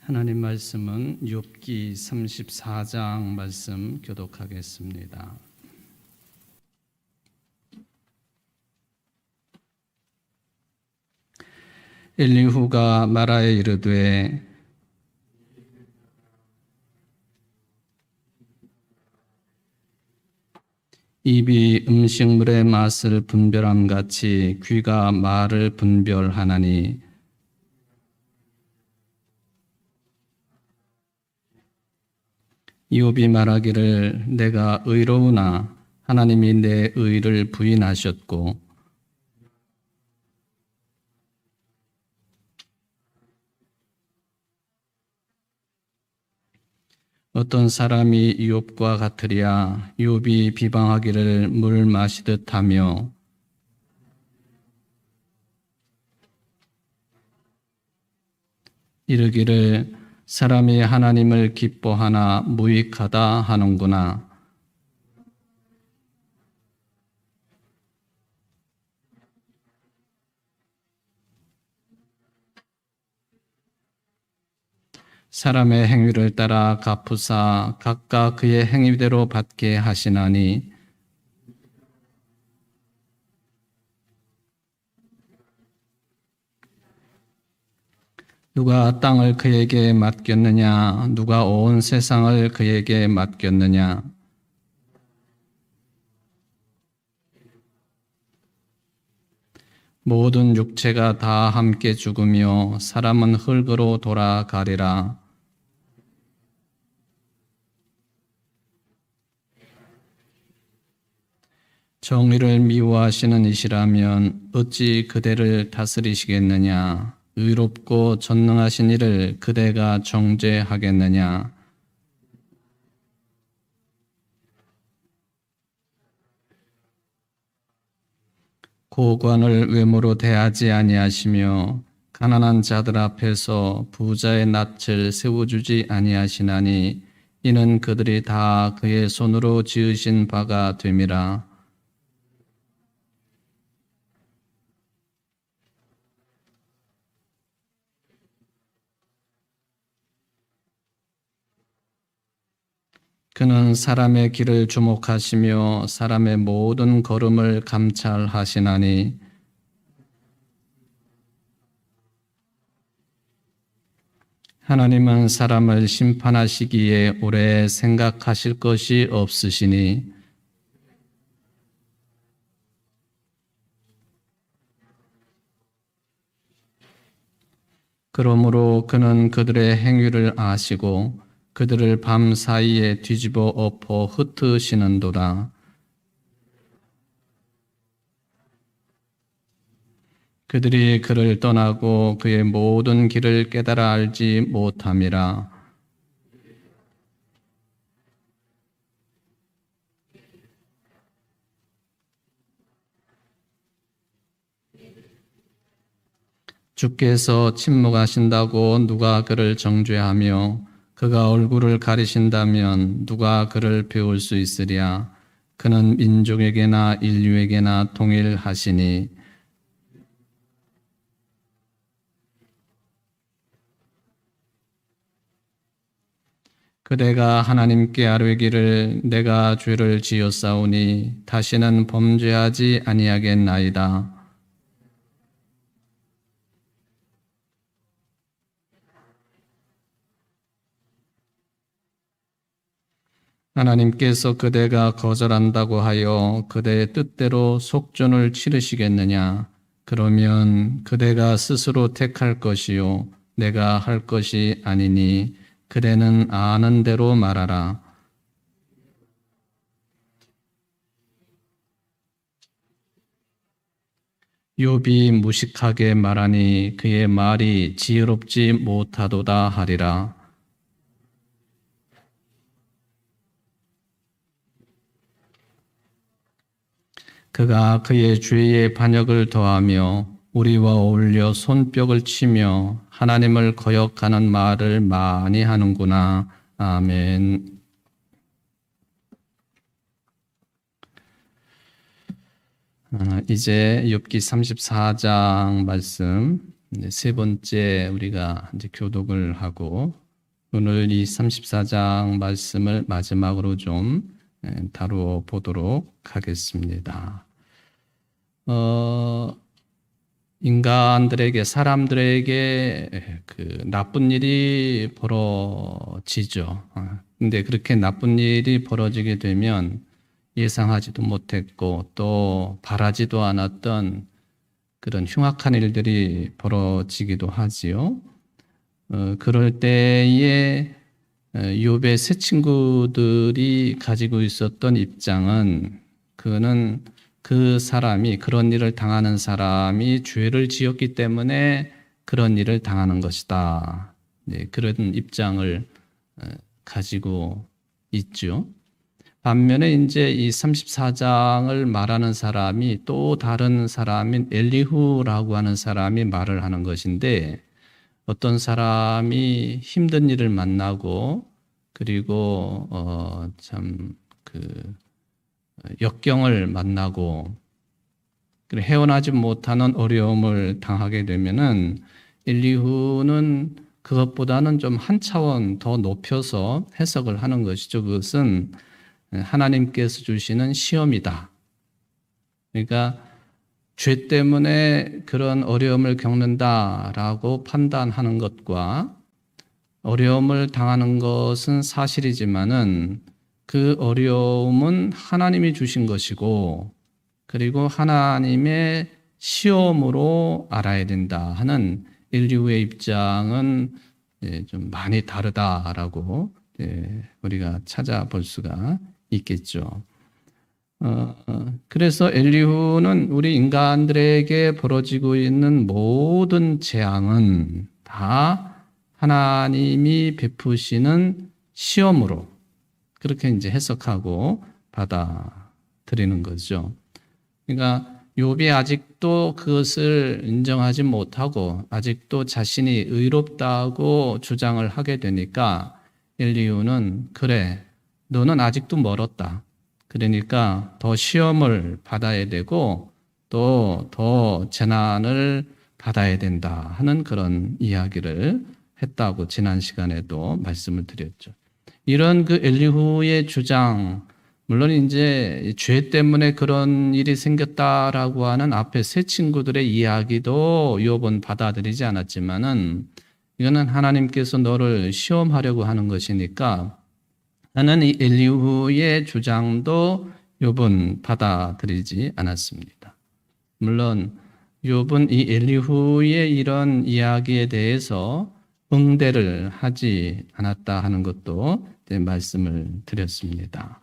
하나님 말씀은 욥기 34장 말씀 교독하겠습니다. 엘리후가 마라에 이르되 입이 음식물의 맛을 분별함 같이 귀가 말을 분별하나니 이욥이 말하기를 내가 의로우나 하나님이 내 의를 부인하셨고 어떤 사람이 이욥과 같으랴. 이욥이 비방하기를 물 마시듯 하며 이르기를 사람이 하나님을 기뻐하나 무익하다 하는구나. 사람의 행위를 따라 갚으사 각각 그의 행위대로 받게 하시나니 누가 땅을 그에게 맡겼느냐? 누가 온 세상을 그에게 맡겼느냐? 모든 육체가 다 함께 죽으며 사람은 흙으로 돌아가리라. 정의를 미워하시는 이시라면 어찌 그대를 다스리시겠느냐? 의롭고 전능하신 이를 그대가 정죄하겠느냐? 고관을 외모로 대하지 아니하시며 가난한 자들 앞에서 부자의 낯을 세워주지 아니하시나니 이는 그들이 다 그의 손으로 지으신 바가 됨이라. 그는 사람의 길을 주목하시며 사람의 모든 걸음을 감찰하시나니 하나님은 사람을 심판하시기에 오래 생각하실 것이 없으시니 그러므로 그는 그들의 행위를 아시고 그들을 밤 사이에 뒤집어 엎어 흩으시는도다. 그들이 그를 떠나고 그의 모든 길을 깨달아 알지 못함이라. 주께서 침묵하신다고 누가 그를 정죄하며 그가 얼굴을 가리신다면 누가 그를 배울 수 있으랴. 그는 민족에게나 인류에게나 동일하시니 그대가 하나님께 아뢰기를 내가 죄를 지었사오니 다시는 범죄하지 아니하겠나이다. 하나님께서 그대가 거절한다고 하여 그대의 뜻대로 속전을 치르시겠느냐? 그러면 그대가 스스로 택할 것이요 내가 할 것이 아니니 그대는 아는 대로 말하라. 욥이 무식하게 말하니 그의 말이 지혜롭지 못하도다 하리라. 그가 그의 죄의 반역을 더하며 우리와 어울려 손뼉을 치며 하나님을 거역하는 말을 많이 하는구나. 아멘. 이제 욥기 34장 말씀 이제 세 번째 우리가 이제 교독을 하고 오늘 이 34장 말씀을 마지막으로 좀 다루어 보도록 하겠습니다. 인간들에게, 사람들에게 그 나쁜 일이 벌어지죠. 근데 그렇게 나쁜 일이 벌어지게 되면 예상하지도 못했고 또 바라지도 않았던 그런 흉악한 일들이 벌어지기도 하지요. 그럴 때에 욥의 세 친구들이 가지고 있었던 입장은 그는 그 사람이, 그런 일을 당하는 사람이 죄를 지었기 때문에 그런 일을 당하는 것이다. 그런 입장을 가지고 있죠. 반면에 이제 이 34장을 말하는 사람이 또 다른 사람인 엘리후라고 하는 사람이 말을 하는 것인데, 어떤 사람이 힘든 일을 만나고 그리고 역경을 만나고 헤어나지 못하는 어려움을 당하게 되면은 엘리후는 그것보다는 좀 한 차원 더 높여서 해석을 하는 것이죠. 그것은 하나님께서 주시는 시험이다. 그러니까 죄 때문에 그런 어려움을 겪는다라고 판단하는 것과 어려움을 당하는 것은 사실이지만은 그 어려움은 하나님이 주신 것이고 그리고 하나님의 시험으로 알아야 된다 하는 엘리후의 입장은 좀 많이 다르다라고 우리가 찾아볼 수가 있겠죠. 그래서 엘리후는 우리 인간들에게 벌어지고 있는 모든 재앙은 다 하나님이 베푸시는 시험으로 그렇게 이제 해석하고 받아들이는 거죠. 그러니까 욥이 아직도 그것을 인정하지 못하고 아직도 자신이 의롭다고 주장을 하게 되니까 엘리후는 그래, 너는 아직도 멀었다. 그러니까 더 시험을 받아야 되고 또 더 재난을 받아야 된다 하는 그런 이야기를 했다고 지난 시간에도 말씀을 드렸죠. 이런 그 엘리후의 주장, 물론 이제 죄 때문에 그런 일이 생겼다라고 하는 앞에 세 친구들의 이야기도 욥은 받아들이지 않았지만은 이거는 하나님께서 너를 시험하려고 하는 것이니까 나는 이 엘리후의 주장도 욥은 받아들이지 않았습니다. 물론 욥은 이 엘리후의 이런 이야기에 대해서 응대를 하지 않았다 하는 것도 말씀을 드렸습니다.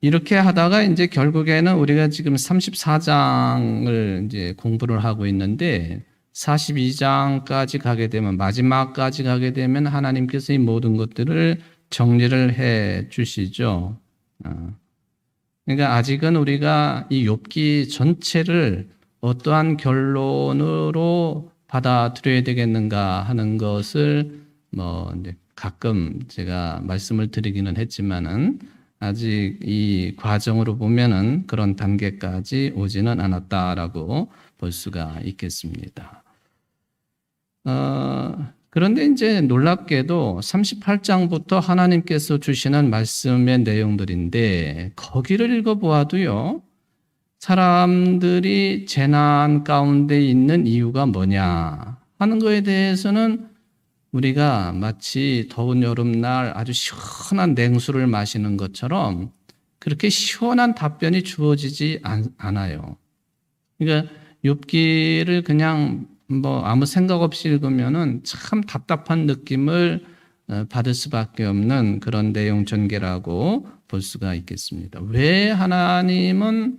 이렇게 하다가 이제 결국에는 우리가 지금 34장을 이제 공부를 하고 있는데 42장까지 가게 되면, 마지막까지 가게 되면 하나님께서 이 모든 것들을 정리를 해 주시죠. 그러니까 아직은 우리가 이 욥기 전체를 어떠한 결론으로 받아들여야 되겠는가 하는 것을 이제 가끔 제가 말씀을 드리기는 했지만은 아직 이 과정으로 보면은 그런 단계까지 오지는 않았다라고 볼 수가 있겠습니다. 그런데 이제 놀랍게도 38장부터 하나님께서 주시는 말씀의 내용들인데 거기를 읽어보아도요, 사람들이 재난 가운데 있는 이유가 뭐냐 하는 거에 대해서는 우리가 마치 더운 여름날 아주 시원한 냉수를 마시는 것처럼 그렇게 시원한 답변이 주어지지 않아요. 그러니까 욥기를 그냥 아무 생각 없이 읽으면은 참 답답한 느낌을 받을 수밖에 없는 그런 내용 전개라고 볼 수가 있겠습니다. 왜 하나님은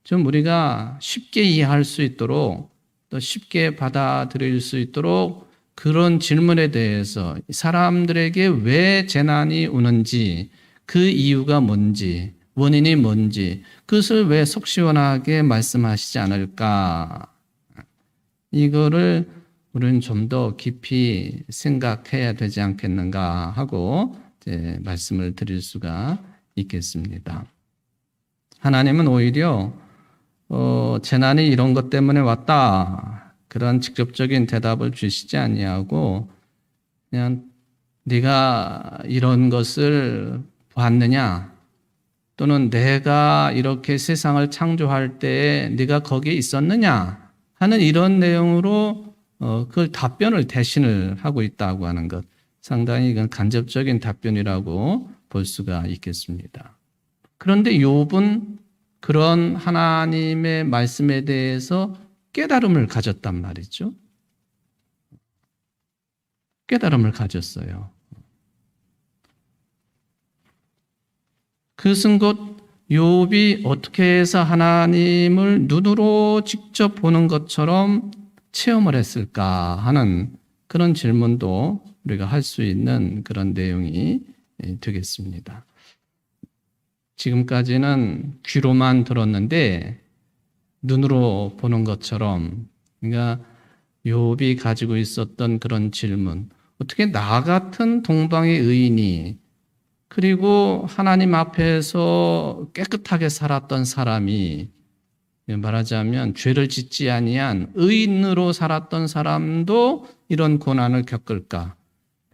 좀 우리가 쉽게 이해할 수 있도록 또 쉽게 받아들일 수 있도록 그런 질문에 대해서 사람들에게 왜 재난이 오는지, 그 이유가 뭔지, 원인이 뭔지, 그것을 왜 속 시원하게 말씀하시지 않을까? 이거를 우리는 좀 더 깊이 생각해야 되지 않겠는가 하고 이제 말씀을 드릴 수가 있겠습니다. 하나님은 오히려 재난이 이런 것 때문에 왔다. 그런 직접적인 대답을 주시지 아니하고 그냥 네가 이런 것을 보았느냐, 또는 내가 이렇게 세상을 창조할 때에 네가 거기에 있었느냐 하는 이런 내용으로 그 답변을 대신을 하고 있다고 하는 것, 상당히 이건 간접적인 답변이라고 볼 수가 있겠습니다. 그런데 욥은 그런 하나님의 말씀에 대해서 깨달음을 가졌단 말이죠. 깨달음을 가졌어요. 그것은 곧 욥이 어떻게 해서 하나님을 눈으로 직접 보는 것처럼 체험을 했을까 하는 그런 질문도 우리가 할 수 있는 그런 내용이 되겠습니다. 지금까지는 귀로만 들었는데 눈으로 보는 것처럼, 그러니까 욥이 가지고 있었던 그런 질문, 어떻게 나 같은 동방의 의인이, 그리고 하나님 앞에서 깨끗하게 살았던 사람이, 말하자면 죄를 짓지 아니한 의인으로 살았던 사람도 이런 고난을 겪을까?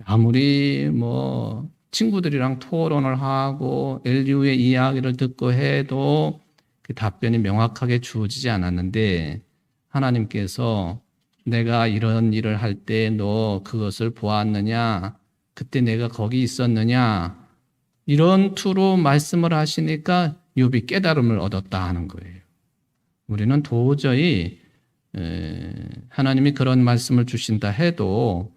아무리 친구들이랑 토론을 하고 엘리후의 이야기를 듣고 해도 그 답변이 명확하게 주어지지 않았는데, 하나님께서 내가 이런 일을 할 때 너 그것을 보았느냐? 그때 내가 거기 있었느냐? 이런 투로 말씀을 하시니까 욥이 깨달음을 얻었다 하는 거예요. 우리는 도저히 하나님이 그런 말씀을 주신다 해도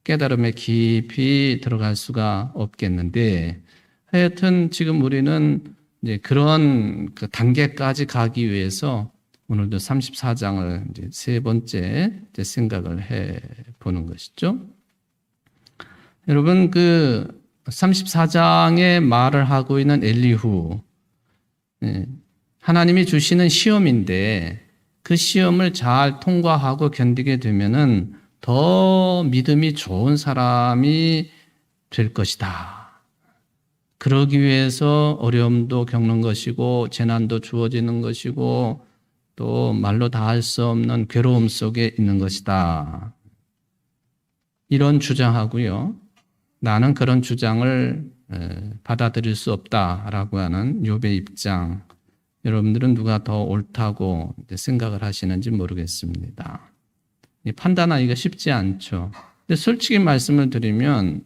깨달음에 깊이 들어갈 수가 없겠는데, 하여튼 지금 우리는 이제 그런 그 단계까지 가기 위해서 오늘도 34장을 이제 세 번째 생각을 해 보는 것이죠. 여러분, 그 34장에 말을 하고 있는 엘리후, 하나님이 주시는 시험인데 그 시험을 잘 통과하고 견디게 되면은 더 믿음이 좋은 사람이 될 것이다. 그러기 위해서 어려움도 겪는 것이고 재난도 주어지는 것이고 또 말로 다 할 수 없는 괴로움 속에 있는 것이다. 이런 주장하고요. 나는 그런 주장을 받아들일 수 없다라고 하는 욥의 입장. 여러분들은 누가 더 옳다고 생각을 하시는지 모르겠습니다. 판단하기가 쉽지 않죠. 근데 솔직히 말씀을 드리면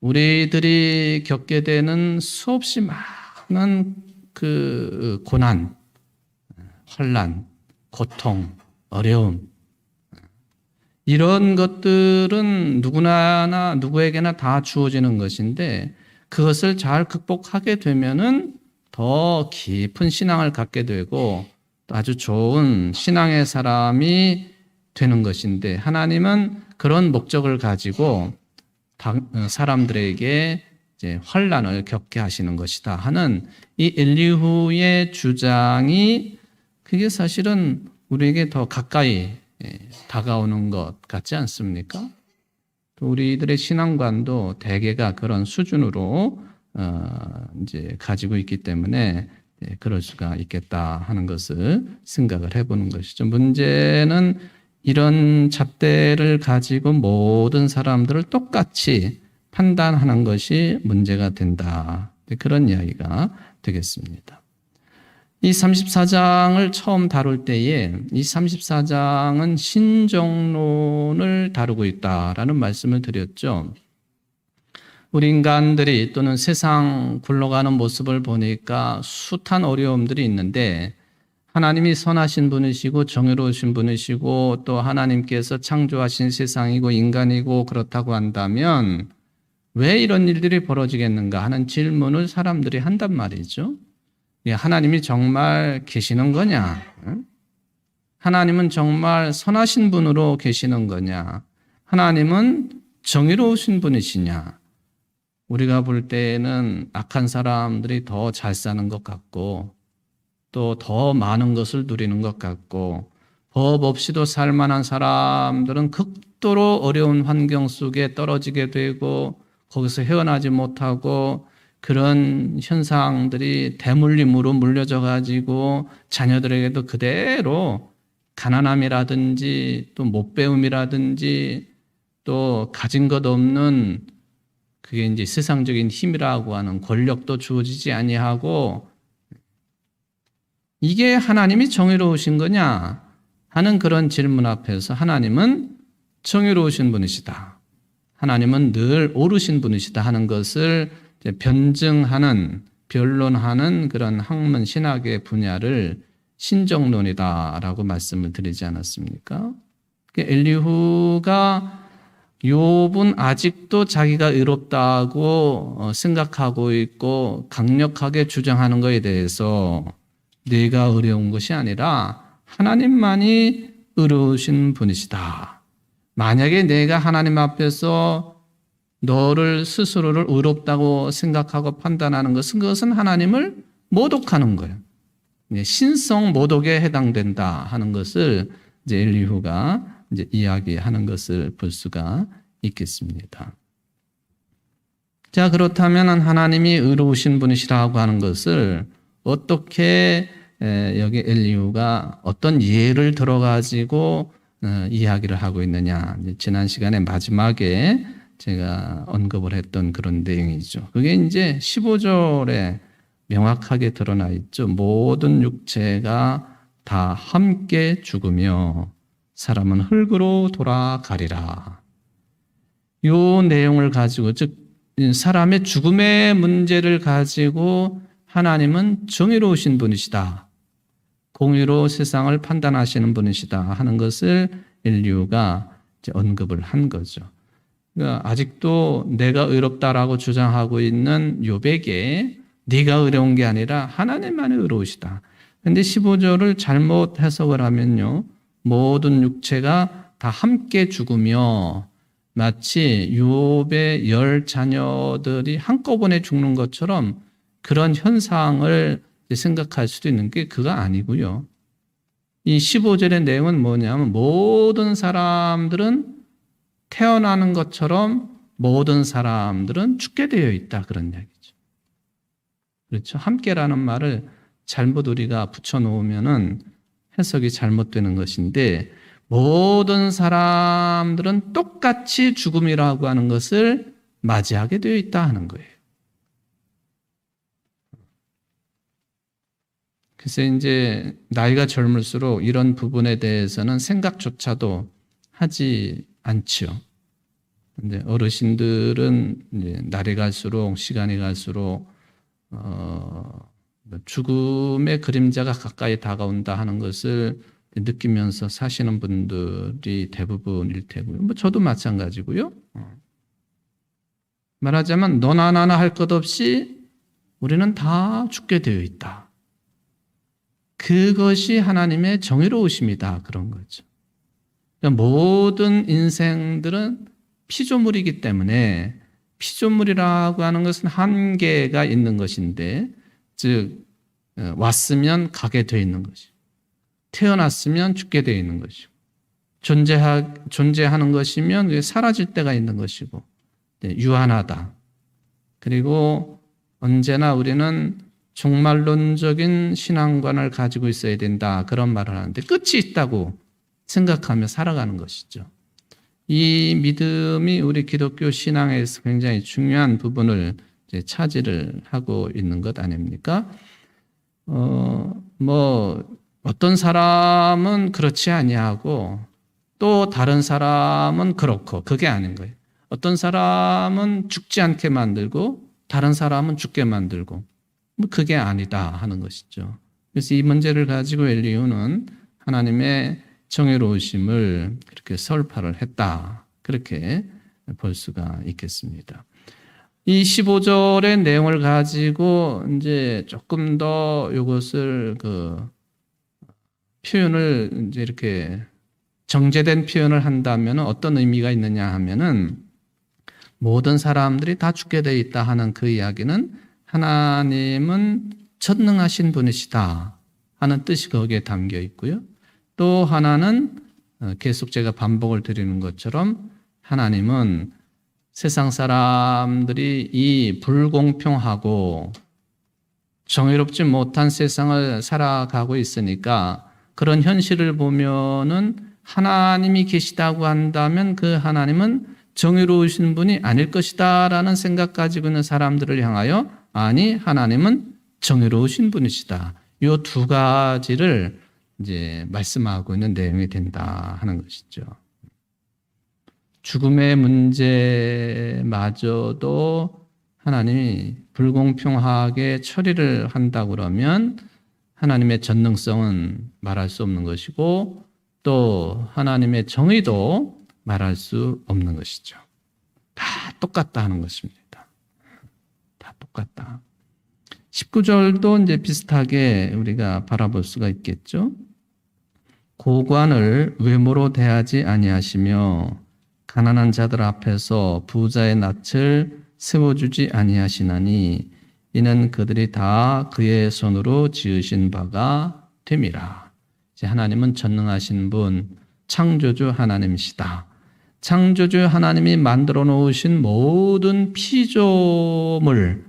우리들이 겪게 되는 수없이 많은 그 고난, 환난, 고통, 어려움, 이런 것들은 누구에게나 다 주어지는 것인데 그것을 잘 극복하게 되면은 더 깊은 신앙을 갖게 되고 또 아주 좋은 신앙의 사람이 되는 것인데, 하나님은 그런 목적을 가지고 사람들에게 이제 환난을 겪게 하시는 것이다 하는 이 엘리후의 주장이, 그게 사실은 우리에게 더 가까이 다가오는 것 같지 않습니까? 또 우리들의 신앙관도 대개가 그런 수준으로 이제 가지고 있기 때문에 그럴 수가 있겠다 하는 것을 생각을 해보는 것이죠. 문제는 이런 잣대를 가지고 모든 사람들을 똑같이 판단하는 것이 문제가 된다. 그런 이야기가 되겠습니다. 이 34장을 처음 다룰 때에 이 34장은 신정론을 다루고 있다라는 말씀을 드렸죠. 우리 인간들이 또는 세상 굴러가는 모습을 보니까 숱한 어려움들이 있는데, 하나님이 선하신 분이시고 정의로우신 분이시고 또 하나님께서 창조하신 세상이고 인간이고 그렇다고 한다면 왜 이런 일들이 벌어지겠는가 하는 질문을 사람들이 한단 말이죠. 하나님이 정말 계시는 거냐? 하나님은 정말 선하신 분으로 계시는 거냐? 하나님은 정의로우신 분이시냐? 우리가 볼 때에는 악한 사람들이 더 잘 사는 것 같고 또 더 많은 것을 누리는 것 같고, 법 없이도 살만한 사람들은 극도로 어려운 환경 속에 떨어지게 되고 거기서 헤어나지 못하고 그런 현상들이 대물림으로 물려져 가지고 자녀들에게도 그대로 가난함이라든지 또 못배움이라든지 또 가진 것 없는 그게 이제 세상적인 힘이라고 하는 권력도 주어지지 아니하고 이게 하나님이 정의로우신 거냐 하는 그런 질문 앞에서 하나님은 정의로우신 분이시다. 하나님은 늘 옳으신 분이시다 하는 것을 이제 변증하는 변론하는 그런 학문 신학의 분야를 신정론이다라고 말씀을 드리지 않았습니까? 엘리후가 욥은 아직도 자기가 의롭다고 생각하고 있고 강력하게 주장하는 것에 대해서 내가 의로운 것이 아니라 하나님만이 의로우신 분이시다. 만약에 내가 하나님 앞에서 너를 스스로를 의롭다고 생각하고 판단하는 것은 그것은 하나님을 모독하는 거예요. 신성 모독에 해당된다 하는 것을 이제 엘리후가 이제 이야기하는 것을 볼 수가 있겠습니다. 자, 그렇다면 하나님이 의로우신 분이시라고 하는 것을 어떻게 여기 엘리후가 어떤 예를 들어가지고 이야기를 하고 있느냐. 지난 시간에 마지막에 제가 언급을 했던 그런 내용이죠. 그게 이제 15절에 명확하게 드러나 있죠. 모든 육체가 다 함께 죽으며 사람은 흙으로 돌아가리라. 이 내용을 가지고 즉 사람의 죽음의 문제를 가지고 하나님은 정의로우신 분이시다. 공의로 세상을 판단하시는 분이시다 하는 것을 엘리후가 이제 언급을 한 거죠. 그러니까 아직도 내가 의롭다라고 주장하고 있는 욥에게 네가 의로운 게 아니라 하나님만이 의로우시다. 그런데 15절을 잘못 해석을 하면요. 모든 육체가 다 함께 죽으며 마치 욥의 10 자녀들이 한꺼번에 죽는 것처럼 그런 현상을 생각할 수도 있는 게 그거 아니고요. 이 15절의 내용은 뭐냐면 모든 사람들은 태어나는 것처럼 모든 사람들은 죽게 되어 있다 그런 이야기죠. 그렇죠? 함께라는 말을 잘못 우리가 붙여놓으면은 해석이 잘못되는 것인데 모든 사람들은 똑같이 죽음이라고 하는 것을 맞이하게 되어 있다 하는 거예요. 그래서 이제 나이가 젊을수록 이런 부분에 대해서는 생각조차도 하지 않지요. 근데 어르신들은 이제 날이 갈수록 시간이 갈수록 죽음의 그림자가 가까이 다가온다 하는 것을 느끼면서 사시는 분들이 대부분일 테고요. 뭐 저도 마찬가지고요. 말하자면 너나 나나 할 것 없이 우리는 다 죽게 되어 있다. 그것이 하나님의 정의로우심이다. 그런 거죠. 그러니까 모든 인생들은 피조물이기 때문에 피조물이라고 하는 것은 한계가 있는 것인데 즉 왔으면 가게 되어 있는 것이고 태어났으면 죽게 되어 있는 것이고 존재하는 것이면 사라질 때가 있는 것이고 유한하다. 그리고 언제나 우리는 종말론적인 신앙관을 가지고 있어야 된다. 그런 말을 하는데 끝이 있다고 생각하며 살아가는 것이죠. 이 믿음이 우리 기독교 신앙에서 굉장히 중요한 부분을 이제 차지를 하고 있는 것 아닙니까? 어떤 사람은 그렇지 아니하고 또 다른 사람은 그렇고 그게 아닌 거예요. 어떤 사람은 죽지 않게 만들고 다른 사람은 죽게 만들고 그게 아니다 하는 것이죠. 그래서 이 문제를 가지고 엘리후는 하나님의 정의로우심을 그렇게 설파를 했다. 그렇게 볼 수가 있겠습니다. 이 15절의 내용을 가지고 이제 조금 더 이것을 표현을 이제 이렇게 정제된 표현을 한다면 어떤 의미가 있느냐 하면은 모든 사람들이 다 죽게 되어 있다 하는 그 이야기는 하나님은 전능하신 분이시다 하는 뜻이 거기에 담겨 있고요. 또 하나는 계속 제가 반복을 드리는 것처럼 하나님은 세상 사람들이 이 불공평하고 정의롭지 못한 세상을 살아가고 있으니까 그런 현실을 보면은 하나님이 계시다고 한다면 그 하나님은 정의로우신 분이 아닐 것이다라는 생각 가지고 있는 사람들을 향하여 아니, 하나님은 정의로우신 분이시다. 이 두 가지를 이제 말씀하고 있는 내용이 된다 하는 것이죠. 죽음의 문제마저도 하나님이 불공평하게 처리를 한다고 그러면 하나님의 전능성은 말할 수 없는 것이고 또 하나님의 정의도 말할 수 없는 것이죠. 다 똑같다 하는 것입니다. 다 똑같다. 19절도 이제 비슷하게 우리가 바라볼 수가 있겠죠. 고관을 외모로 대하지 아니하시며 가난한 자들 앞에서 부자의 낯을 세워주지 아니하시나니 이는 그들이 다 그의 손으로 지으신 바가 됨이라. 이제 하나님은 전능하신 분, 창조주 하나님이시다. 창조주 하나님이 만들어 놓으신 모든 피조물,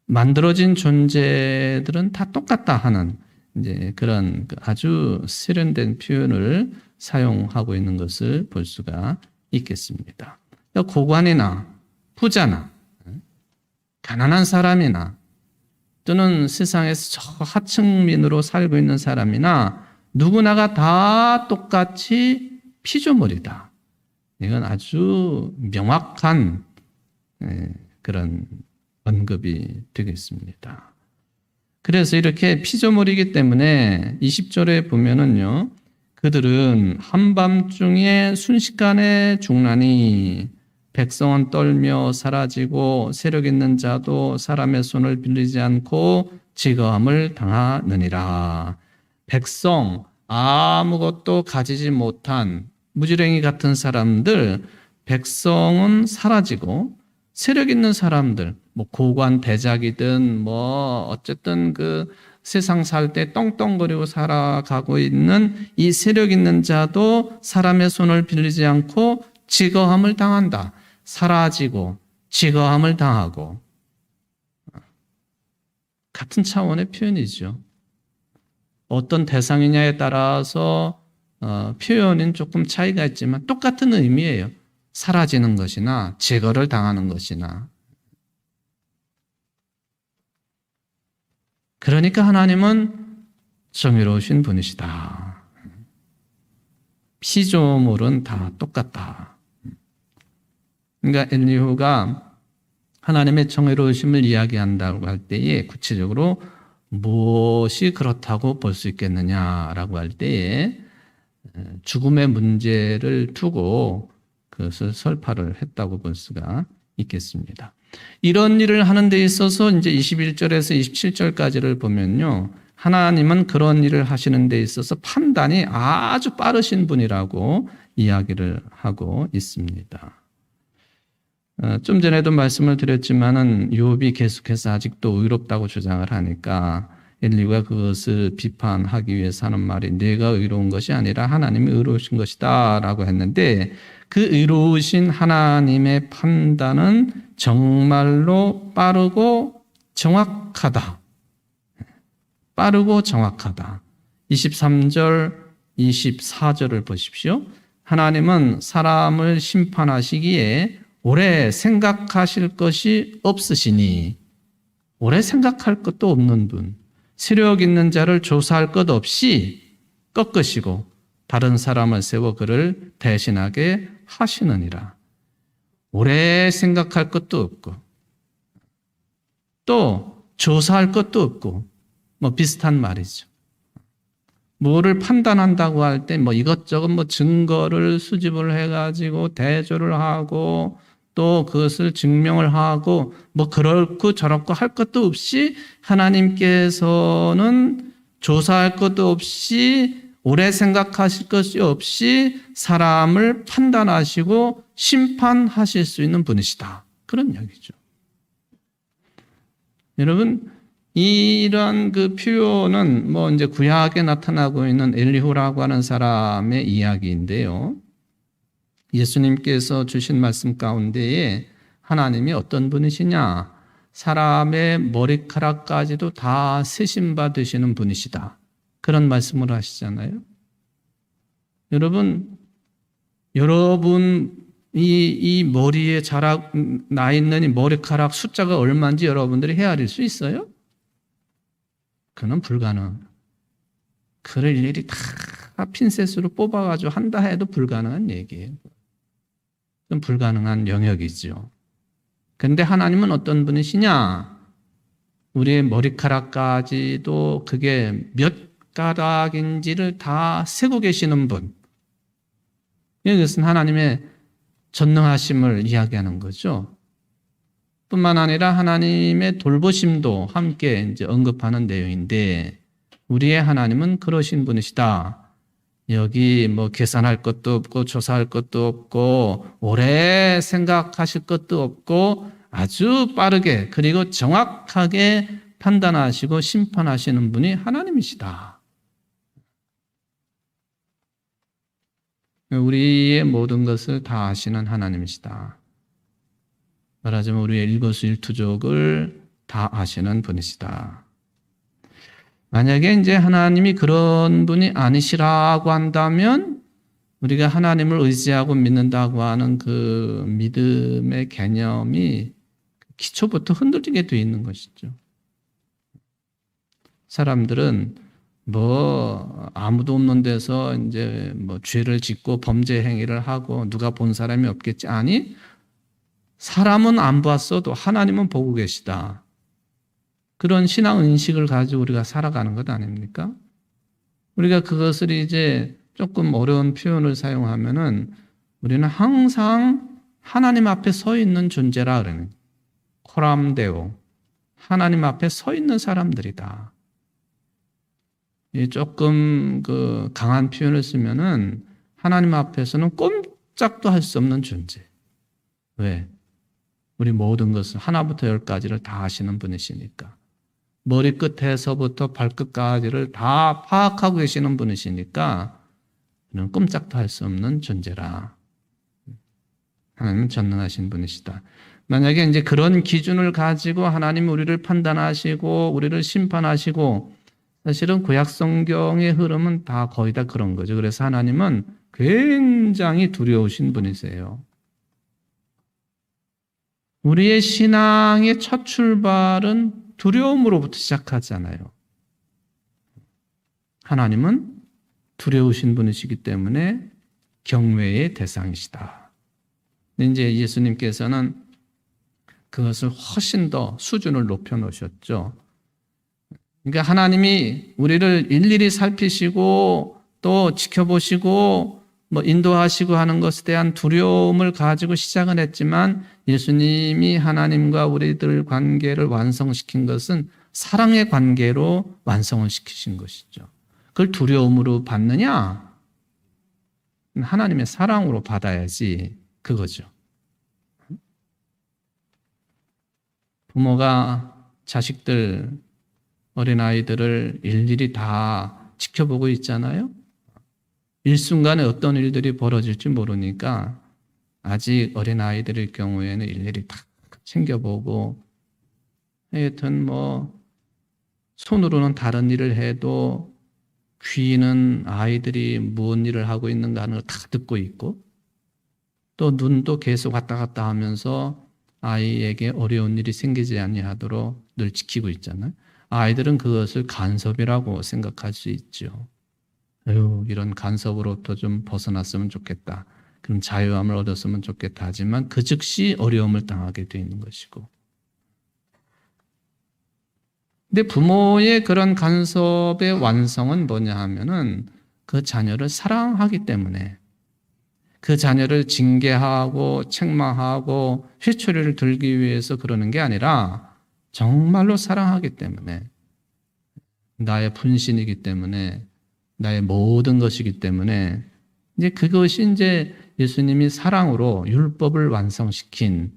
만들어진 존재들은 다 똑같다 하는 이제 그런 아주 세련된 표현을 사용하고 있는 것을 볼 수가 있겠습니다. 고관이나 부자나 가난한 사람이나 또는 세상에서 저 하층민으로 살고 있는 사람이나 누구나가 다 똑같이 피조물이다. 이건 아주 명확한 그런 언급이 되겠습니다. 그래서 이렇게 피조물이기 때문에 20절에 보면은요, 그들은 한밤중에 순식간에 죽나니 백성은 떨며 사라지고 세력 있는 자도 사람의 손을 빌리지 않고 지거함을 당하느니라. 백성, 아무것도 가지지 못한 무지랭이 같은 사람들, 백성은 사라지고 세력 있는 사람들, 뭐 고관 대작이든 뭐 어쨌든 그 세상 살 때 떵떵거리고 살아가고 있는 이 세력 있는 자도 사람의 손을 빌리지 않고 지거함을 당한다. 사라지고 지거함을 당하고 같은 차원의 표현이죠. 어떤 대상이냐에 따라서 표현은 조금 차이가 있지만 똑같은 의미예요. 사라지는 것이나 제거를 당하는 것이나. 그러니까 하나님은 정의로우신 분이시다. 피조물은 다 똑같다. 그러니까 엘리후가 하나님의 정의로우심을 이야기한다고 할 때에 구체적으로 무엇이 그렇다고 볼 수 있겠느냐라고 할 때에 죽음의 문제를 두고 그것을 설파를 했다고 볼 수가 있겠습니다. 이런 일을 하는 데 있어서 이제 21절에서 27절까지를 보면요. 하나님은 그런 일을 하시는 데 있어서 판단이 아주 빠르신 분이라고 이야기를 하고 있습니다. 좀 전에도 말씀을 드렸지만은 욥이 계속해서 아직도 의롭다고 주장을 하니까 엘리후가 그것을 비판하기 위해서 하는 말이 내가 의로운 것이 아니라 하나님이 의로우신 것이다 라고 했는데 그 의로우신 하나님의 판단은 정말로 빠르고 정확하다. 빠르고 정확하다. 23절, 24절을 보십시오. 하나님은 사람을 심판하시기에 오래 생각하실 것이 없으시니 오래 생각할 것도 없는 분, 세력 있는 자를 조사할 것 없이 꺾으시고 다른 사람을 세워 그를 대신하게 하시느니라. 오래 생각할 것도 없고 또 조사할 것도 없고 뭐 비슷한 말이죠. 뭐를 판단한다고 할 때 뭐 이것저것 뭐 증거를 수집을 해가지고 대조를 하고 또 그것을 증명을 하고 뭐 그렇고 저렇고 할 것도 없이 하나님께서는 조사할 것도 없이 오래 생각하실 것이 없이 사람을 판단하시고 심판하실 수 있는 분이시다. 그런 이야기죠. 여러분, 이런 그 표현은 뭐 이제 구약에 나타나고 있는 엘리후라고 하는 사람의 이야기인데요. 예수님께서 주신 말씀 가운데에 하나님이 어떤 분이시냐? 사람의 머리카락까지도 다 세심받으시는 분이시다. 그런 말씀을 하시잖아요. 여러분 이 머리에 나 있는 이 머리카락 숫자가 얼마인지 여러분들이 헤아릴 수 있어요? 그건 불가능. 그를 일일이 다 핀셋으로 뽑아가지고 한다 해도 불가능한 얘기예요. 좀 불가능한 영역이죠. 그런데 하나님은 어떤 분이시냐? 우리의 머리카락까지도 그게 몇 가닥인지를 다 세고 계시는 분. 이것은 하나님의 전능하심을 이야기하는 거죠. 뿐만 아니라 하나님의 돌보심도 함께 이제 언급하는 내용인데, 우리의 하나님은 그러신 분이시다. 여기 뭐 계산할 것도 없고 조사할 것도 없고 오래 생각하실 것도 없고 아주 빠르게 그리고 정확하게 판단하시고 심판하시는 분이 하나님이시다. 우리의 모든 것을 다 아시는 하나님이시다. 말하자면 우리의 일거수일투족을 다 아시는 분이시다. 만약에 이제 하나님이 그런 분이 아니시라고 한다면 우리가 하나님을 의지하고 믿는다고 하는 그 믿음의 개념이 기초부터 흔들리게 되어 있는 것이죠. 사람들은 뭐 아무도 없는 데서 이제 뭐 죄를 짓고 범죄 행위를 하고 누가 본 사람이 없겠지. 아니, 사람은 안 봤어도 하나님은 보고 계시다. 그런 신앙 인식을 가지고 우리가 살아가는 것 아닙니까? 우리가 그것을 이제 조금 어려운 표현을 사용하면은 우리는 항상 하나님 앞에 서 있는 존재라 그러는 코람데오, 하나님 앞에 서 있는 사람들이다. 조금 그 강한 표현을 쓰면은 하나님 앞에서는 꼼짝도 할 수 없는 존재. 왜? 우리 모든 것을 하나부터 열까지를 다 아시는 분이시니까. 머리끝에서부터 발끝까지를 다 파악하고 계시는 분이시니까 우리는 꼼짝도 할 수 없는 존재라. 하나님은 전능하신 분이시다. 만약에 이제 그런 기준을 가지고 하나님 우리를 판단하시고 우리를 심판하시고, 사실은 구약 성경의 흐름은 다 거의 다 그런 거죠. 그래서 하나님은 굉장히 두려우신 분이세요. 우리의 신앙의 첫 출발은 두려움으로부터 시작하잖아요. 하나님은 두려우신 분이시기 때문에 경외의 대상이시다. 근데 이제 예수님께서는 그것을 훨씬 더 수준을 높여 놓으셨죠. 그러니까 하나님이 우리를 일일이 살피시고 또 지켜보시고 뭐 인도하시고 하는 것에 대한 두려움을 가지고 시작은 했지만, 예수님이 하나님과 우리들 관계를 완성시킨 것은 사랑의 관계로 완성을 시키신 것이죠. 그걸 두려움으로 받느냐? 하나님의 사랑으로 받아야지, 그거죠. 부모가 자식들, 어린아이들을 일일이 다 지켜보고 있잖아요. 일순간에 어떤 일들이 벌어질지 모르니까 아직 어린아이들의 경우에는 일일이 다 챙겨보고, 하여튼 뭐 손으로는 다른 일을 해도 귀는 아이들이 무슨 일을 하고 있는가 하는 걸 다 듣고 있고, 또 눈도 계속 왔다 갔다 하면서 아이에게 어려운 일이 생기지 아니하도록 늘 지키고 있잖아요. 아이들은 그것을 간섭이라고 생각할 수 있죠. 이런 간섭으로부터 좀 벗어났으면 좋겠다. 그럼 자유함을 얻었으면 좋겠다. 하지만 그 즉시 어려움을 당하게 되어 있는 것이고. 근데 부모의 그런 간섭의 완성은 뭐냐 하면은 그 자녀를 사랑하기 때문에, 그 자녀를 징계하고 책망하고 회초리를 들기 위해서 그러는 게 아니라 정말로 사랑하기 때문에, 나의 분신이기 때문에, 나의 모든 것이기 때문에, 이제 그것이 이제 예수님이 사랑으로 율법을 완성시킨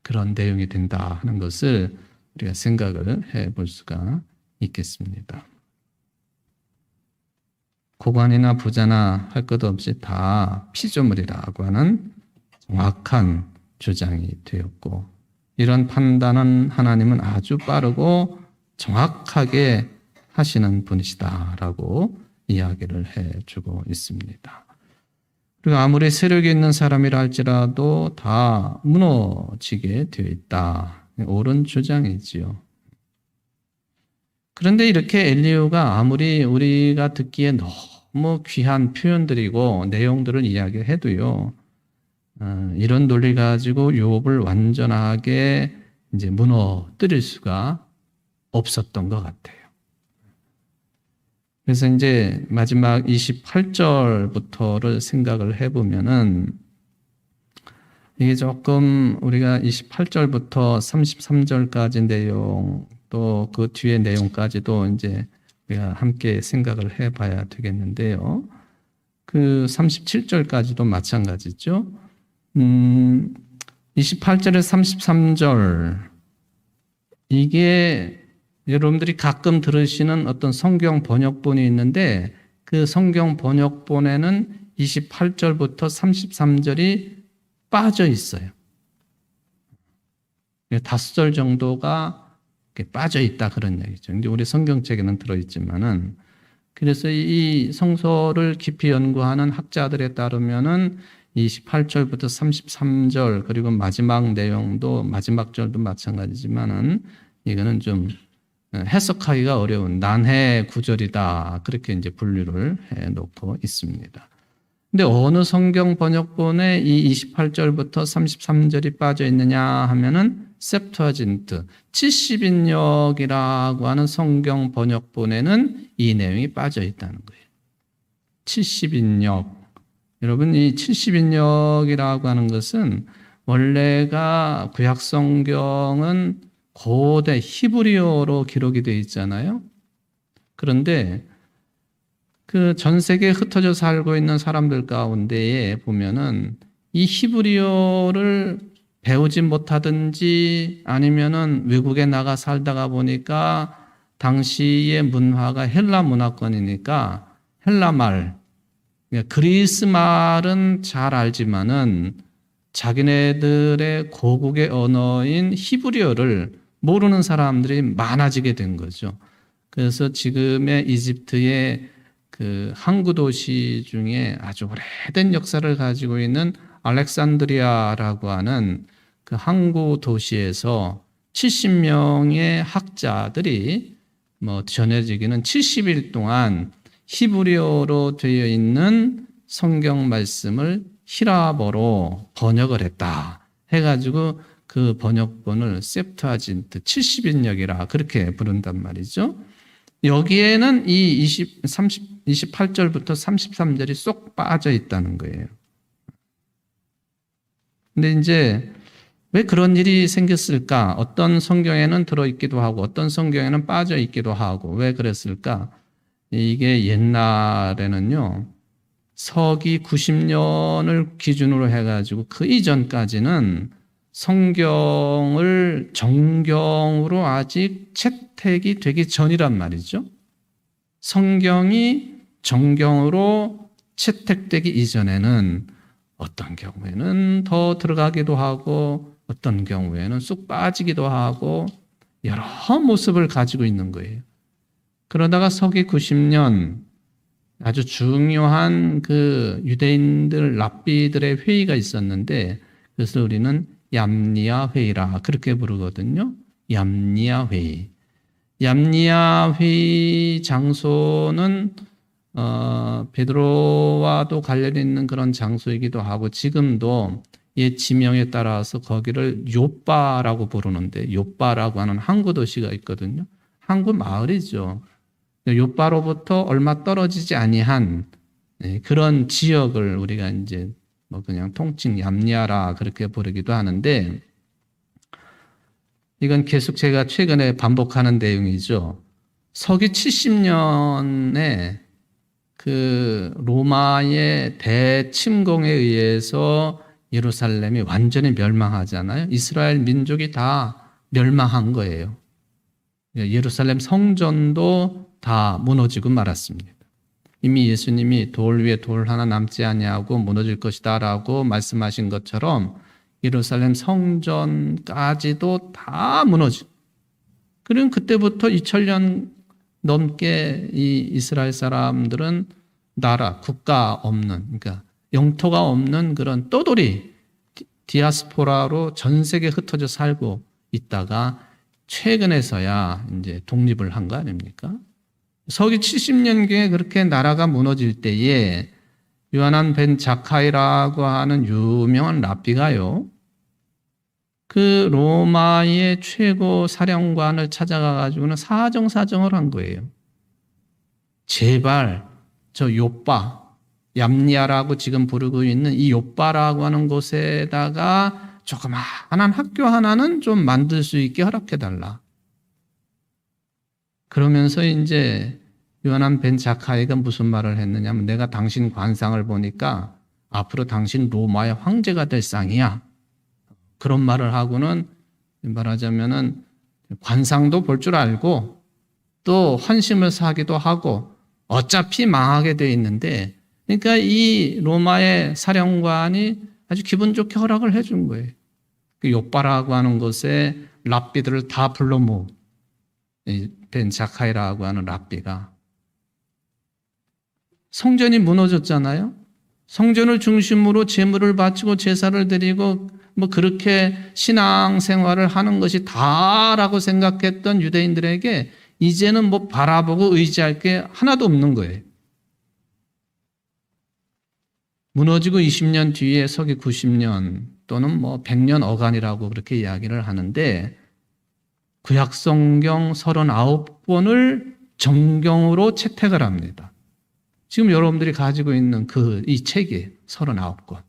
그런 내용이 된다 하는 것을 우리가 생각을 해볼 수가 있겠습니다. 고관이나 부자나 할 것 없이 다 피조물이라고 하는 정확한 주장이 되었고, 이런 판단은 하나님은 아주 빠르고 정확하게 하시는 분이시다라고 이야기를 해주고 있습니다. 그리고 아무리 세력이 있는 사람이라 할지라도 다 무너지게 되어 있다. 옳은 주장이지요. 그런데 이렇게 엘리후가 아무리 우리가 듣기에 너무 귀한 표현들이고 내용들을 이야기해도요, 이런 논리 가지고 욥을 완전하게 이제 무너뜨릴 수가 없었던 것 같아요. 그래서 이제 마지막 28절부터를 생각을 해보면은 이게 조금 우리가 28절부터 33절까지 내용 또 그 뒤에 내용까지도 이제 우리가 함께 생각을 해봐야 되겠는데요. 그 37절까지도 마찬가지죠. 28절에 33절 이게 여러분들이 가끔 들으시는 어떤 성경 번역본이 있는데 그 성경 번역본에는 28절부터 33절이 빠져 있어요. 5절 정도가 빠져 있다 그런 얘기죠. 근데 우리 성경책에는 들어있지만은 그래서 이 성서를 깊이 연구하는 학자들에 따르면은 28절부터 33절 그리고 마지막 내용도 마지막 절도 마찬가지지만은 이거는 좀 해석하기가 어려운 난해 구절이다. 그렇게 이제 분류를 해 놓고 있습니다. 근데 어느 성경 번역본에 이 28절부터 33절이 빠져 있느냐 하면은 셉투아진트 70인역이라고 하는 성경 번역본에는 이 내용이 빠져 있다는 거예요. 70인역. 여러분 이 70인역이라고 하는 것은 원래가 구약 성경은 고대 히브리어로 기록이 되어 있잖아요. 그런데 그 전 세계에 흩어져 살고 있는 사람들 가운데에 보면은 이 히브리어를 배우지 못하든지 아니면은 외국에 나가 살다가 보니까 당시의 문화가 헬라 문화권이니까 헬라 말, 그리스 말은 잘 알지만은 자기네들의 고국의 언어인 히브리어를 모르는 사람들이 많아지게 된 거죠. 그래서 지금의 이집트의 그 항구 도시 중에 아주 오래된 역사를 가지고 있는 알렉산드리아라고 하는 그 항구 도시에서 70명의 학자들이 전해지기는 70일 동안 히브리어로 되어 있는 성경 말씀을 히라버로 번역을 했다 해가지고 그 번역본을 셉투아진트 70인역이라 그렇게 부른단 말이죠. 여기에는 이 28절부터 33절이 쏙 빠져 있다는 거예요. 근데 이제 왜 그런 일이 생겼을까? 어떤 성경에는 들어있기도 하고 어떤 성경에는 빠져 있기도 하고 왜 그랬을까? 이게 옛날에는요. 서기 90년을 기준으로 해가지고 그 이전까지는 성경을 정경으로 아직 채택이 되기 전이란 말이죠. 성경이 정경으로 채택되기 이전에는 어떤 경우에는 더 들어가기도 하고 어떤 경우에는 쑥 빠지기도 하고 여러 모습을 가지고 있는 거예요. 그러다가 서기 90년 아주 중요한 그 유대인들 랍비들의 회의가 있었는데 그래서 우리는 얌니아 회의라 그렇게 부르거든요. 얌니아 회의. 얌니아 회의 장소는 베드로와도 관련 있는 그런 장소이기도 하고 지금도 옛 지명에 따라서 거기를 요빠라고 부르는데 요빠라고 하는 항구 도시가 있거든요. 항구 마을이죠. 요빠로부터 얼마 떨어지지 아니한 그런 지역을 우리가 이제 그냥 통칭 얌니아라 그렇게 부르기도 하는데 이건 계속 제가 최근에 반복하는 내용이죠. 서기 70년에 그 로마의 대침공에 의해서 예루살렘이 완전히 멸망하잖아요. 이스라엘 민족이 다 멸망한 거예요. 예루살렘 성전도 다 무너지고 말았습니다. 이미 예수님이 돌 위에 돌 하나 남지 아니하고 무너질 것이다 라고 말씀하신 것처럼 예루살렘 성전까지도 다 무너지고 그럼 그때부터 2000년 넘게 이 이스라엘 사람들은 나라, 국가 없는, 그러니까 영토가 없는 그런 떠돌이 디아스포라로 전 세계에 흩어져 살고 있다가 최근에서야 이제 독립을 한 거 아닙니까? 서기 70년경에 그렇게 나라가 무너질 때에 요하난 벤 자카이라고 하는 유명한 랍비가요, 그 로마의 최고 사령관을 찾아가 가지고는 사정사정을 한 거예요. 제발 저 요빠, 얌니아라고 지금 부르고 있는 이 요빠라고 하는 곳에다가 조그마한 학교 하나는 좀 만들 수 있게 허락해달라. 그러면서 이제 요하난 벤 자카이가 무슨 말을 했느냐면, 내가 당신 관상을 보니까 앞으로 당신 로마의 황제가 될 상이야. 그런 말을 하고는 말하자면은 관상도 볼 줄 알고 또 헌심을 사기도 하고 어차피 망하게 돼 있는데, 그러니까 이 로마의 사령관이 아주 기분 좋게 허락을 해준 거예요. 그 요빠라고 하는 곳에 랍비들을 다 불러 모은 벤 자카이라고 하는 랍비가, 성전이 무너졌잖아요. 성전을 중심으로 제물을 바치고 제사를 드리고 뭐 그렇게 신앙생활을 하는 것이 다라고 생각했던 유대인들에게 이제는 뭐 바라보고 의지할 게 하나도 없는 거예요. 무너지고 20년 뒤에 서기 90년 또는 뭐 100년 어간이라고 그렇게 이야기를 하는데, 구약성경 39권을 정경으로 채택을 합니다. 지금 여러분들이 가지고 있는 이 책이 39권.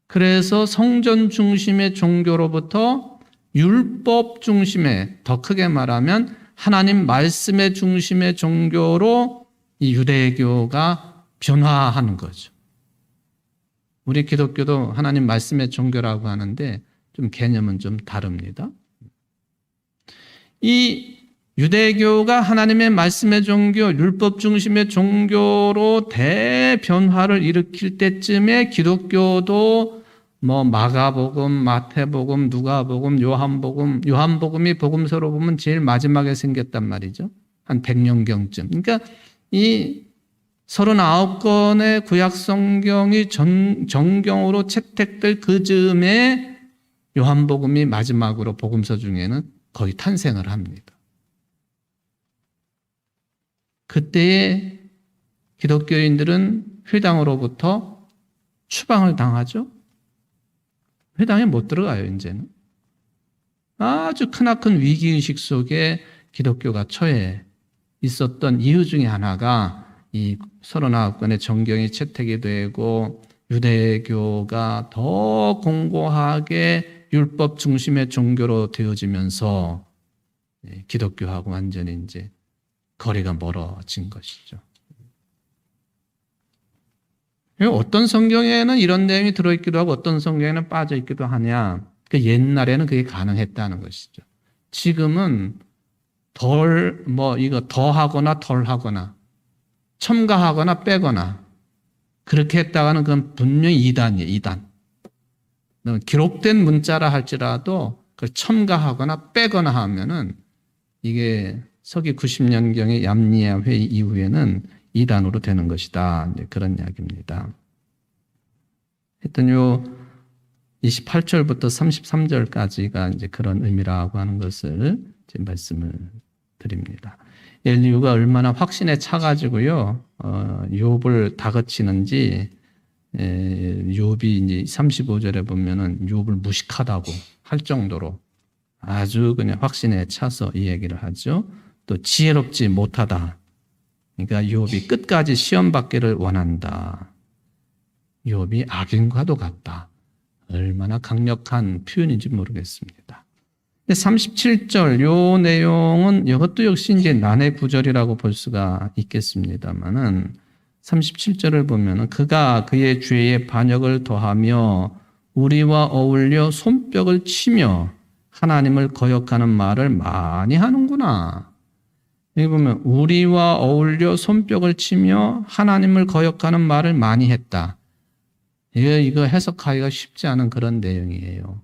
그래서 성전 중심의 종교로부터 율법 중심의, 더 크게 말하면 하나님 말씀의 중심의 종교로 이 유대교가 변화하는 거죠. 우리 기독교도 하나님 말씀의 종교라고 하는데 좀 개념은 좀 다릅니다. 이 유대교가 하나님의 말씀의 종교, 율법 중심의 종교로 대변화를 일으킬 때쯤에 기독교도 뭐 마가복음, 마태복음, 누가복음, 요한복음이 복음서로 보면 제일 마지막에 생겼단 말이죠. 한 100년경쯤. 그러니까 이 39권의 구약 성경이 정경으로 채택될 그 즈음에 요한복음이 마지막으로 복음서 중에는 거의 탄생을 합니다. 그때의 기독교인들은 회당으로부터 추방을 당하죠. 회당에 못 들어가요, 이제는. 아주 크나큰 위기의식 속에 기독교가 처해 있었던 이유 중에 하나가 이 39권의 정경이 채택이 되고 유대교가 더 공고하게 율법 중심의 종교로 되어지면서 기독교하고 완전히 이제 거리가 멀어진 것이죠. 어떤 성경에는 이런 내용이 들어있기도 하고 어떤 성경에는 빠져있기도 하냐. 옛날에는 그게 가능했다는 것이죠. 지금은 이거 더하거나 덜하거나 첨가하거나 빼거나 그렇게 했다가는 그건 분명히 이단이에요, 이단. 기록된 문자라 할지라도 그걸 첨가하거나 빼거나 하면은 이게 서기 90년경의 얌니아 회의 이후에는 이단으로 되는 것이다. 이제 그런 이야기입니다. 하여튼 요 28절부터 33절까지가 이제 그런 의미라고 하는 것을 지금 말씀을 드립니다. 엘리후가 얼마나 확신에 차가지고요, 욥을 다그치는지, 욥이 이제 35절에 보면은 욥을 무식하다고 할 정도로 아주 그냥 확신에 차서 이 얘기를 하죠. 또 지혜롭지 못하다. 그러니까 욥이 끝까지 시험 받기를 원한다. 욥이 악인과도 같다. 얼마나 강력한 표현인지 모르겠습니다. 37절 요 내용은 이것도 역시 이제 난해 구절이라고 볼 수가 있겠습니다만은 37절을 보면은 그가 그의 죄에 반역을 더하며 우리와 어울려 손뼉을 치며 하나님을 거역하는 말을 많이 하는구나. 여기 보면 우리와 어울려 손뼉을 치며 하나님을 거역하는 말을 많이 했다. 이거 해석하기가 쉽지 않은 그런 내용이에요.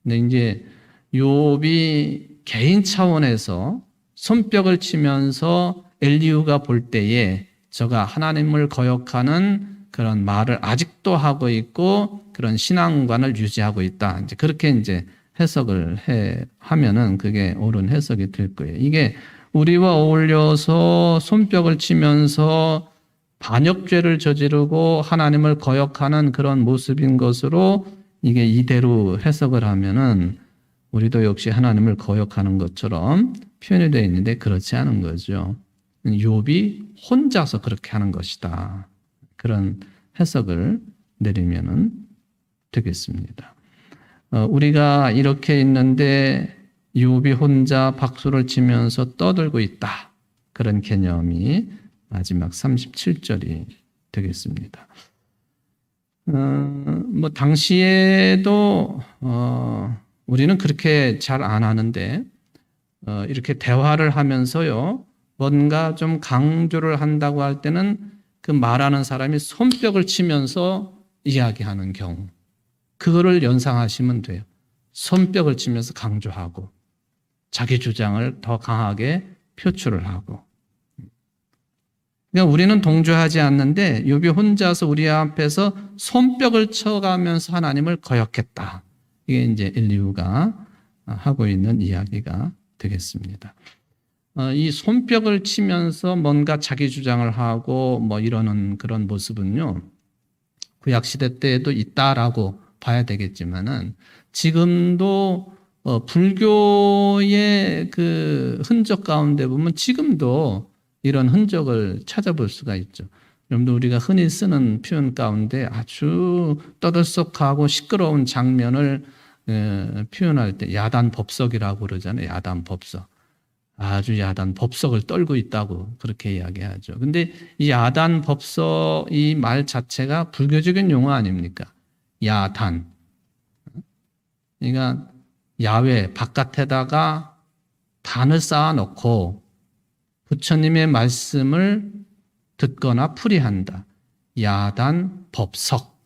근데 이제 욥이 개인 차원에서 손뼉을 치면서 엘리후가 볼 때에 저가 하나님을 거역하는 그런 말을 아직도 하고 있고 그런 신앙관을 유지하고 있다. 이제 그렇게 이제 해석을 하면은 그게 옳은 해석이 될 거예요. 이게 우리와 어울려서 손뼉을 치면서 반역죄를 저지르고 하나님을 거역하는 그런 모습인 것으로 이게 이대로 해석을 하면은 우리도 역시 하나님을 거역하는 것처럼 표현이 되어 있는데 그렇지 않은 거죠. 욥이 혼자서 그렇게 하는 것이다. 그런 해석을 내리면은 되겠습니다. 우리가 이렇게 있는데 욥이 혼자 박수를 치면서 떠들고 있다. 그런 개념이 마지막 37절이 되겠습니다. 뭐 당시에도 우리는 그렇게 잘 안 하는데 이렇게 대화를 하면서요. 뭔가 좀 강조를 한다고 할 때는 그 말하는 사람이 손뼉을 치면서 이야기하는 경우 그거를 연상하시면 돼요. 손뼉을 치면서 강조하고 자기 주장을 더 강하게 표출을 하고 그러니까 우리는 동조하지 않는데 욥이 혼자서 우리 앞에서 손뼉을 쳐가면서 하나님을 거역했다. 이게 이제 엘리후가 하고 있는 이야기가 되겠습니다. 이 손뼉을 치면서 뭔가 자기 주장을 하고 뭐 이러는 그런 모습은요. 구약 시대 때에도 있다라고 봐야 되겠지만은 지금도 불교의 그 흔적 가운데 보면 지금도 이런 흔적을 찾아볼 수가 있죠. 여러분들 우리가 흔히 쓰는 표현 가운데 아주 떠들썩하고 시끄러운 장면을 표현할 때 야단법석이라고 그러잖아요. 야단법석. 아주 야단법석을 떨고 있다고 그렇게 이야기하죠. 근데 이 야단법석 이 말 자체가 불교적인 용어 아닙니까? 야단. 그러니까 야외 바깥에다가 단을 쌓아놓고 부처님의 말씀을 듣거나 풀이한다. 야단, 법석.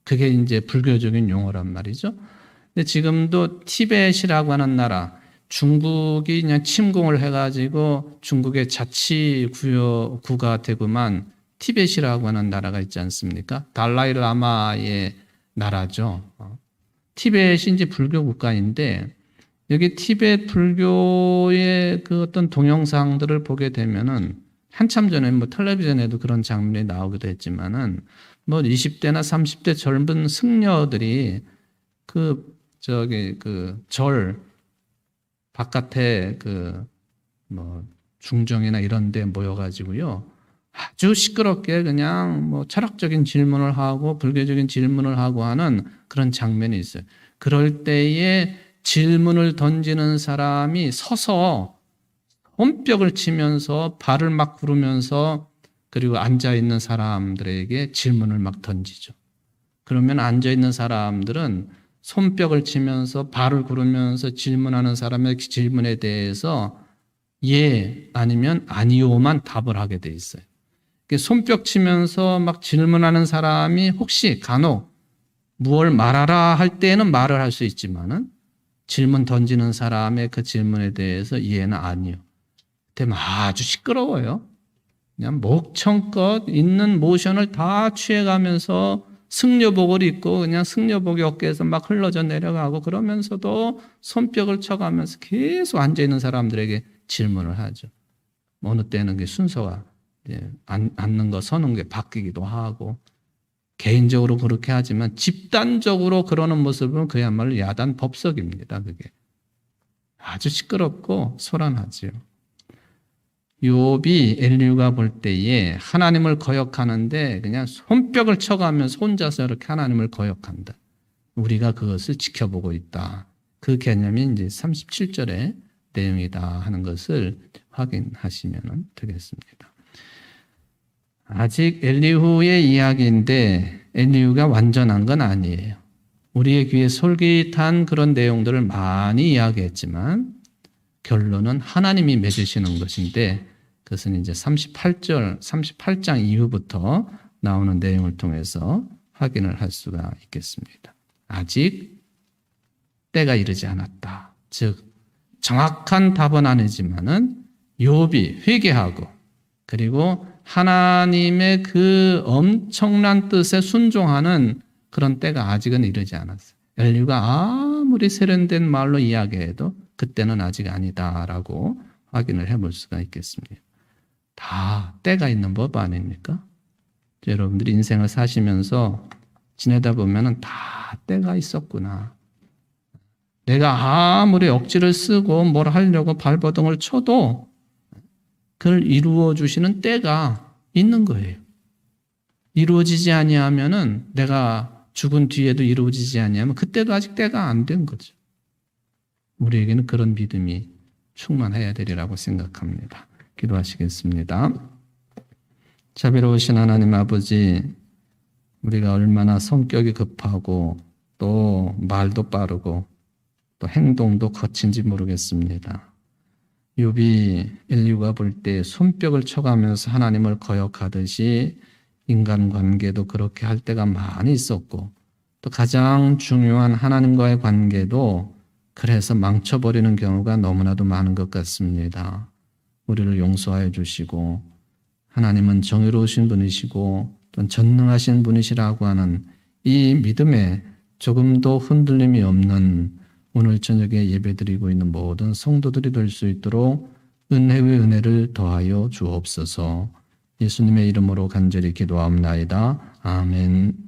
그게 이제 불교적인 용어란 말이죠. 근데 지금도 티벳이라고 하는 나라, 중국이 그냥 침공을 해가지고 중국의 자치구가 되고만 티벳이라고 하는 나라가 있지 않습니까? 달라이 라마의 나라죠. 티벳이 이제 불교 국가인데 여기 티벳 불교의 그 어떤 동영상들을 보게 되면은 한참 전에 뭐 텔레비전에도 그런 장면이 나오기도 했지만은 뭐 20대나 30대 젊은 승려들이 그 절 바깥에 그 뭐 중정이나 이런 데 모여가지고요. 아주 시끄럽게 그냥 뭐 철학적인 질문을 하고 불교적인 질문을 하고 하는 그런 장면이 있어요. 그럴 때에 질문을 던지는 사람이 서서 손뼉을 치면서 발을 막 구르면서 그리고 앉아있는 사람들에게 질문을 막 던지죠. 그러면 앉아있는 사람들은 손뼉을 치면서 발을 구르면서 질문하는 사람의 질문에 대해서 예 아니면 아니요만 답을 하게 돼 있어요. 손뼉 치면서 막 질문하는 사람이 혹시 간혹 무엇을 말하라 할 때는 말을 할 수 있지만은 질문 던지는 사람의 그 질문에 대해서 예는 아니요. 그때 아주 시끄러워요. 그냥 목청껏 있는 모션을 다 취해가면서 승려복을 입고 그냥 승려복이 어깨에서 막 흘러져 내려가고 그러면서도 손뼉을 쳐가면서 계속 앉아있는 사람들에게 질문을 하죠. 어느 때는 그 순서가 앉는 거 서는 게 바뀌기도 하고 개인적으로 그렇게 하지만 집단적으로 그러는 모습은 그야말로 야단 법석입니다. 그게 아주 시끄럽고 소란하지요. 욥이 엘리후가 볼 때에 하나님을 거역하는데 그냥 손뼉을 쳐가면서 혼자서 이렇게 하나님을 거역한다. 우리가 그것을 지켜보고 있다. 그 개념이 이제 37절의 내용이다 하는 것을 확인하시면 되겠습니다. 아직 엘리후의 이야기인데 엘리후가 완전한 건 아니에요. 우리의 귀에 솔깃한 그런 내용들을 많이 이야기했지만 결론은 하나님이 맺으시는 것인데 그것은 이제 38장 이후부터 나오는 내용을 통해서 확인을 할 수가 있겠습니다. 아직 때가 이르지 않았다. 즉 정확한 답은 아니지만은 욥이 회개하고 그리고 하나님의 그 엄청난 뜻에 순종하는 그런 때가 아직은 이르지 않았어요. 인류가 아무리 세련된 말로 이야기해도 그때는 아직 아니다라고 확인을 해볼 수가 있겠습니다. 다 때가 있는 법 아닙니까? 여러분들이 인생을 사시면서 지내다 보면은 다 때가 있었구나. 내가 아무리 억지를 쓰고 뭘 하려고 발버둥을 쳐도 그걸 이루어 주시는 때가 있는 거예요. 이루어지지 아니하면은 내가 죽은 뒤에도 이루어지지 아니하면 그때도 아직 때가 안 된 거죠. 우리에게는 그런 믿음이 충만해야 되리라고 생각합니다. 기도하시겠습니다. 자비로우신 하나님 아버지, 우리가 얼마나 성격이 급하고 또 말도 빠르고 또 행동도 거친지 모르겠습니다. 욥이 인류가 볼 때 손뼉을 쳐가면서 하나님을 거역하듯이 인간관계도 그렇게 할 때가 많이 있었고 또 가장 중요한 하나님과의 관계도 그래서 망쳐버리는 경우가 너무나도 많은 것 같습니다. 우리를 용서하여 주시고 하나님은 정의로우신 분이시고 또 전능하신 분이시라고 하는 이 믿음에 조금도 흔들림이 없는 오늘 저녁에 예배드리고 있는 모든 성도들이 될 수 있도록 은혜의 은혜를 더하여 주옵소서. 예수님의 이름으로 간절히 기도하옵나이다. 아멘.